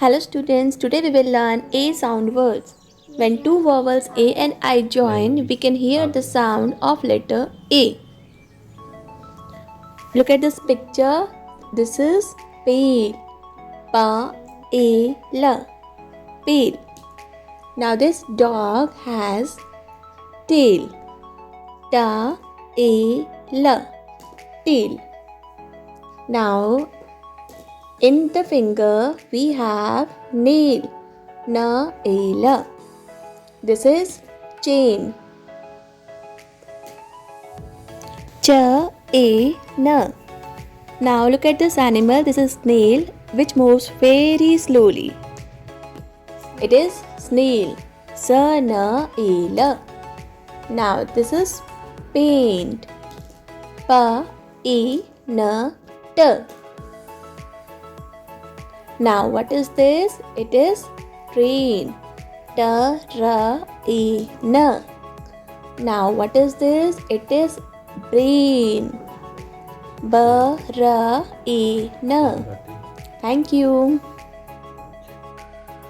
Hello students, today we will learn A sound words. When two vowels A and I join, we can hear the sound of letter A. Look at this picture. This is pale. Pa, A, la. Pale. Now this dog has tail. Ta, A, la. Tail. Now in the finger we have nail. Na, A, la. This is chain. Cha, A, na. Now look at this animal. This is snail which moves very slowly. It is snail. Sa, na, A, la. Now this is paint. Pa, A, na, ta. Now what is this? It is train. Ta, ra, a, na. Now what is this? It is brain. Ba, ra, a, na. Thank you.